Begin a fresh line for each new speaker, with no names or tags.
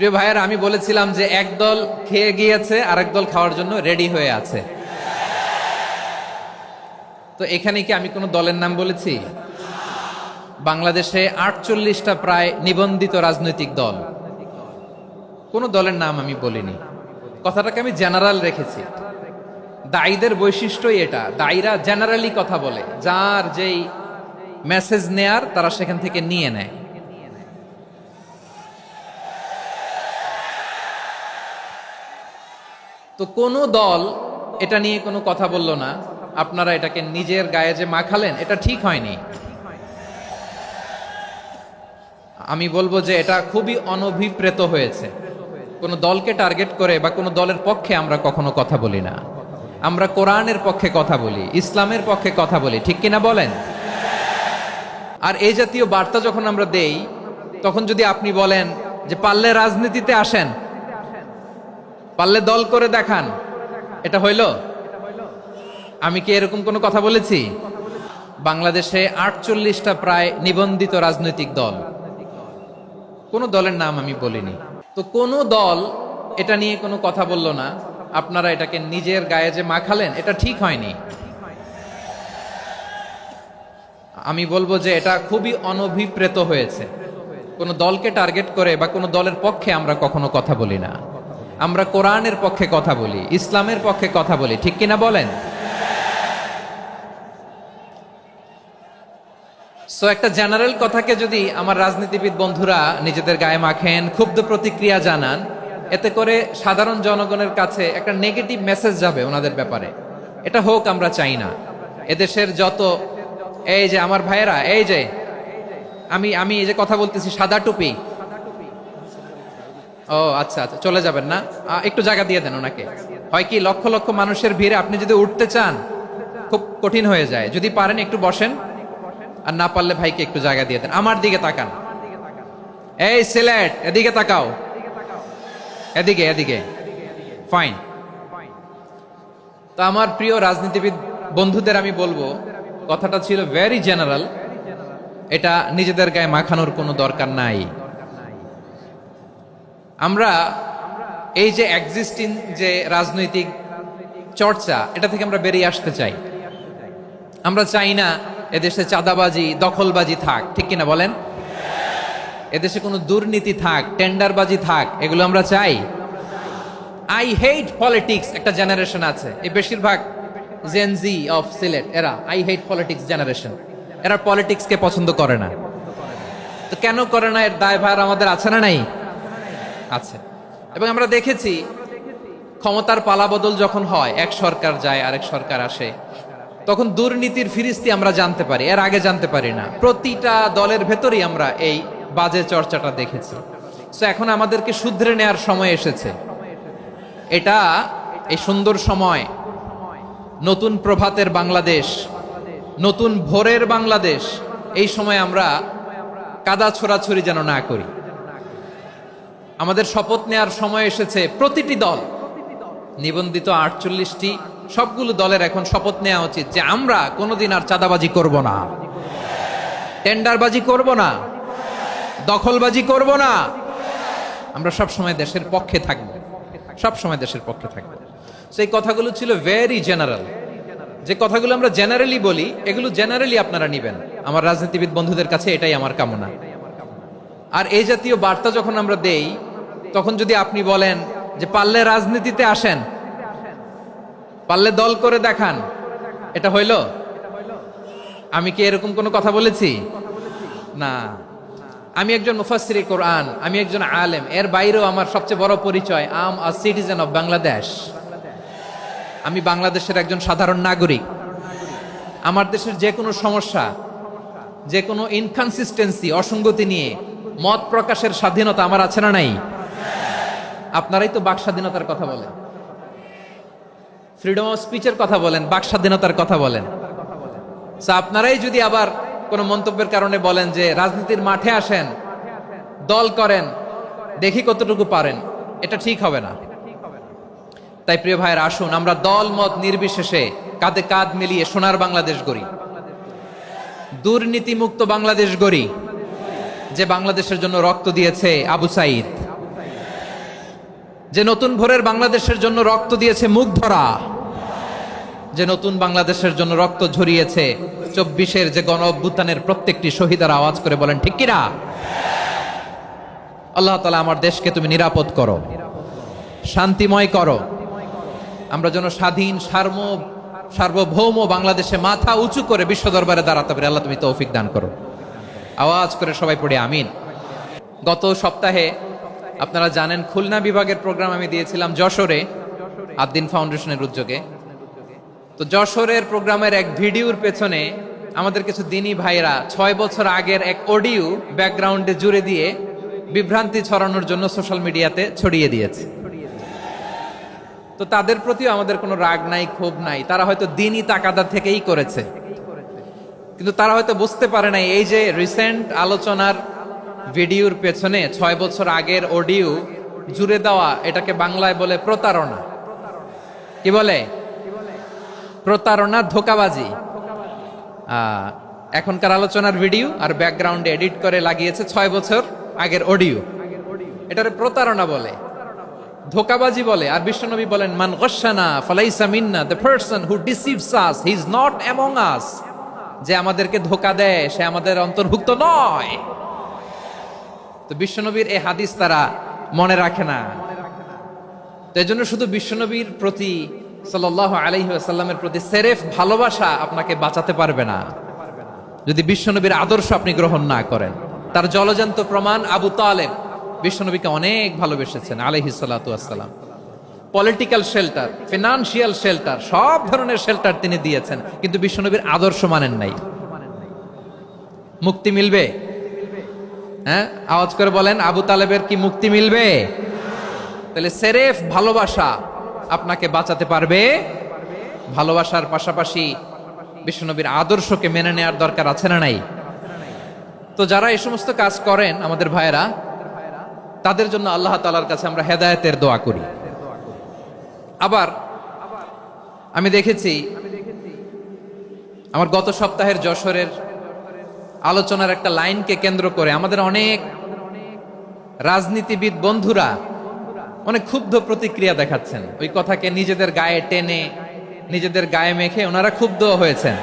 প্রিয় ভাইয়েরা, আমি বলেছিলাম যে এক দল খেয়ে গিয়েছে আরেক দল খাওয়ার জন্য রেডি হয়ে আছে। তো এখানে কি আমি কোনো দলের নাম বলেছি? বাংলাদেশে 48টা প্রায় নিবন্ধিত রাজনৈতিক দল, কোন দলের নাম আমি বলিনি। কথাটাকে আমি জেনারেল রেখেছি। দায়ীদের বৈশিষ্ট্যই এটা, দায়ীরা জেনারেলি কথা বলে, যার যেই মেসেজ নেয়ার তারা সেখান থেকে নিয়ে নেয়। তো কোনো দল এটা নিয়ে কোনো কথা বলল না, আপনারা এটাকে নিজের গায়ে যে মাখালেন, এটা ঠিক হয়নি। আমি বলবো যে এটা খুবই অনভিপ্রেত হয়েছে। কোনো দলকে টার্গেট করে বা কোনো দলের পক্ষে আমরা কখনো কথা বলি না। আমরা কোরআনের পক্ষে কথা বলি, ইসলামের পক্ষে কথা বলি, ঠিক কিনা বলেন? আর এই জাতীয় বার্তা যখন আমরা দেই, তখন যদি আপনি বলেন যে পারলে রাজনীতিতে আসেন, পারলে দল করে দেখান, এটা হইল? আমি কি এরকম কোনো কথা বলেছি? বাংলাদেশে 48টা প্রায় নিবন্ধিত রাজনৈতিক দল, কোন দলের নাম আমি বলিনি। তো কোন দল এটা নিয়ে কোনো কথা বলল না, আপনারা এটাকে নিজের গায়ে যে মাখালেন, এটা ঠিক হয়নি। আমি বলবো যে এটা খুবই অনভিপ্রেত হয়েছে। কোনো দলকে টার্গেট করে বা কোনো দলের পক্ষে আমরা কখনো কথা বলি না। আমরা কোরআনের পক্ষে কথা বলি, ইসলামের পক্ষে কথা বলি, ঠিক কিনা বলেন? সো একটা জেনারেল কথাকে যদি আমার রাজনীতিবিদ বন্ধুরা নিজেদের গায়ে মাখেন, ক্ষুব্ধ প্রতিক্রিয়া জানান, এতে করে সাধারণ জনগণের কাছে একটা নেগেটিভ মেসেজ যাবে ওনাদের ব্যাপারে। এটা হোক আমরা চাই না। এদেশের যত এই যে আমার ভাইয়েরা, এই যে আমি এই যে কথা বলতেছি, সাদা টুপি, ও আচ্ছা আচ্ছা, চলে যাবেন না? একটু জায়গা দিয়ে দেন ওনাকে। হয় কি, লক্ষ লক্ষ মানুষের ভিড়ে আপনি যদি উঠতে চান, খুব কঠিন হয়ে যায়। যদি পারেন একটু বসেন, আর না পারলে ভাইকে একটু জায়গা দিয়ে দেন। আমার দিকে তাকান, এই সিলেট, এদিকে তাকাও, এদিকে এদিকে, ফাইন। তো আমার প্রিয় রাজনীতিবিদ বন্ধুদের আমি বলবো, কথাটা ছিল ভেরি জেনারেল, এটা নিজেদের গায়ে মাখানোর কোনো দরকার নাই। আমরা এই যে এক্সিস্টিং যে রাজনৈতিক চর্চা, এটা থেকে আমরা বেরিয়ে আসতে চাই। আমরা চাই না এদেশে চাঁদাবাজি, দখলবাজি থাক, ঠিক কিনা বলেন? এদেশে কোনো দুর্নীতি থাক, টেন্ডারবাজি থাক, এগুলো আমরা চাই। আই হেট পলিটিক্স একটা জেনারেশন আছে, এই বেশিরভাগ জেন জি অফ সিলেট, এরা আই হেট পলিটিক্স জেনারেশন। এরা পলিটিক্সকে পছন্দ করে না। তো কেন করে না, এর দায়ভার আমাদের আছে না নাই? আছে। এবং আমরা দেখেছি ক্ষমতার পালাবদল যখন হয়, এক সরকার যায় আরেক সরকার আসে, তখন দুর্নীতির ফিরিস্তি আমরা জানতে পারি, এর আগে জানতে পারি না। প্রতিটা দলের ভেতরেই আমরা এই বাজে চর্চাটা দেখেছি। সো এখন আমাদেরকে শুধরে নেওয়ার সময় এসেছে। এটা এই সুন্দর সময়, নতুন প্রভাতের বাংলাদেশ, নতুন ভোরের বাংলাদেশ, এই সময় আমরা কাদা ছোড়াছুরি যেন না করি। আমাদের শপথ নেওয়ার সময় এসেছে। প্রতিটি দল, নিবন্ধিত 48টি, সবগুলো দলের এখন শপথ নেওয়া উচিত যে আমরা কোনোদিন আর চাঁদাবাজি করব না, টেন্ডারবাজি করব না, দখলবাজি করব না। আমরা সব সময় দেশের পক্ষে থাকব, সব সময় দেশের পক্ষে থাকব। সেই কথাগুলো ছিল ভেরি জেনারেল। যে কথাগুলো আমরা জেনারেলি বলি, এগুলো জেনারেলি আপনারা নিবেন। আমার রাজনীতিবিদ বন্ধুদের কাছে এটাই আমার কামনা। আর এই জাতীয় বার্তা যখন আমরা দেই, তখন যদি আপনি বলেন যে পারলে রাজনীতিতে আসেন, পারলে দল করে দেখান, এটা হইল? আমি কি এরকম কোনো কথা বলেছি? না। আমি একজন মুফাসসিরে কোরআন, আমি একজন আলেম, এর বাইরেও আমার সবচেয়ে বড় পরিচয়, আম আ সিটিজেন অফ বাংলাদেশ। আমি বাংলাদেশের একজন সাধারণ নাগরিক। আমার দেশের যে কোনো সমস্যা, যে কোনো ইনকনসিস্টেন্সি, অসঙ্গতি নিয়ে মত প্রকাশের স্বাধীনতা আমার আছে না নাই? আপনারাই তো বাক স্বাধীনতার কথা বলেন, ফ্রিডম অফ স্পিচের কথা বলেন, বাক স্বাধীনতার কথা বলেন। আপনারাই যদি আবার কোন মন্তব্যের কারণে বলেন যে রাজনীতির মাঠে আসেন, দল করেন, দেখি কতটুকু পারেন, এটা ঠিক হবে না। তাই প্রিয় ভাইয়ের, আসুন আমরা দল মত নির্বিশেষে কাঁধে কাঁধ মিলিয়ে সোনার বাংলাদেশ গড়ি, দুর্নীতিমুক্ত বাংলাদেশ গড়ি, যে বাংলাদেশের জন্য রক্ত দিয়েছে আবু সাইদ, যে নতুন ভোরের বাংলাদেশের জন্য রক্ত দিয়েছে মুগ্ধরা, যে নতুন বাংলাদেশের জন্য রক্ত ঝরিয়েছে 24-এর যে গণ অভ্যুত্থানের প্রত্যেকটি শহীদের আওয়াজ করে বলেন ঠিক কিনা? আল্লাহ তাআলা আমার দেশকে তুমি নিরাপদ করো, শান্তিময় করো, আমরা যেন স্বাধীন সার্বভৌম বাংলাদেশে মাথা উঁচু করে বিশ্ব দরবারে দাঁড়াতে পারি। আল্লাহ তুমি তৌফিক দান করো। আওয়াজ করে সবাই পড়ি আমিন। গত সপ্তাহে আপনারা জানেন খুলনা বিভাগের প্রোগ্রাম আমি দিয়েছিলাম যশোরে আদ্দিন ফাউন্ডেশনের উদ্যোগে। তো যশোরের প্রোগ্রামের এক ভিডিওর পেছনে আমাদের কিছু দিনী ভাইরা 6 বছর আগের এক অডিও ব্যাকগ্রাউন্ডে জুড়ে দিয়ে বিভ্রান্তি ছড়ানোর জন্য সোশ্যাল মিডিয়াতে ছড়িয়ে দিয়েছে। তো তাদের প্রতিও আমাদের কোনো রাগ নাই, ক্ষোভ নাই, তারা হয়তো দিনই তাকাদা থেকেই করেছে, কিন্তু তারা হয়তো বুঝতে পারে নাই এই যে রিসেন্ট আলোচনার ভিডিওর পেছনে 6 বছর আগের অডিও জুড়ে দেওয়া, এটাকে বাংলায় বলে প্রতারণা। কি বলে? প্রতারণা, ধোঁকাবাজি। এখনকার আলোচনার ভিডিও আর ব্যাকগ্রাউন্ডে এডিট করে লাগিয়েছে 6 বছর আগের অডিও। এটারে প্রতারণা বলে, ধোঁকাবাজি বলে। আর বিশ্বনবী বলেন মান গশানা ফালাইসা মিন্না, the person who deceives us he is not among us. যে আমাদেরকে ধোঁকা দেয় সে আমাদের অন্তর্ভুক্ত নয়। তো বিশ্বনবীর এই হাদিস তারা মনে রাখে না। তো এজন্য শুধু বিশ্বনবীর প্রতি সাল্লাল্লাহু আলাইহি ওয়াসাল্লামের প্রতি সেরেফ ভালোবাসা আপনাকে বাঁচাতে পারবে না যদি বিশ্বনবীর আদর্শ আপনি গ্রহণ না করেন। তার জলজান্ত প্রমাণ আবু তালেব বিশ্বনবীকে অনেক ভালোবেসেছেন আলাইহিস সালাতু ওয়াসসালাম। পলিটিক্যাল শেল্টার, ফিনান্সিয়াল শেল্টার, সব ধরনের শেল্টার তিনি দিয়েছেন, কিন্তু বিশ্বনবীর আদর্শ মানেন নাই। মুক্তি মিলবে? হ্যাঁ, আওয়াজ করে বলেন, আবু তালেবের কি মুক্তি মিলবে? তাহলে সেরেফ ভালোবাসা আপনাকে বাঁচাতে পারবে। ভালোবাসার পাশাপাশি বিশ্বনবীর আদর্শকে মেনে নেওয়ার দরকার আছে না নাই? তো যারা এই সমস্ত কাজ করেন আমাদের ভাইয়েরা, তাদের জন্য আল্লাহ তাআলার কাছে আমরা হেদায়েতের দোয়া করি। আবার আমি দেখেছি আমার গত সপ্তাহের যশোরের আলোচনার একটা লাইনকে কেন্দ্র করে আমাদের অনেক রাজনীতিবিদ বন্ধুরা অনেক ক্ষুব্ধ প্রতিক্রিয়া দেখাচ্ছেন। ওই কথাকে নিজেদের গায়ে টেনে, নিজেদের গায়ে মেখে ওনারা ক্ষুব্ধ হয়েছেন।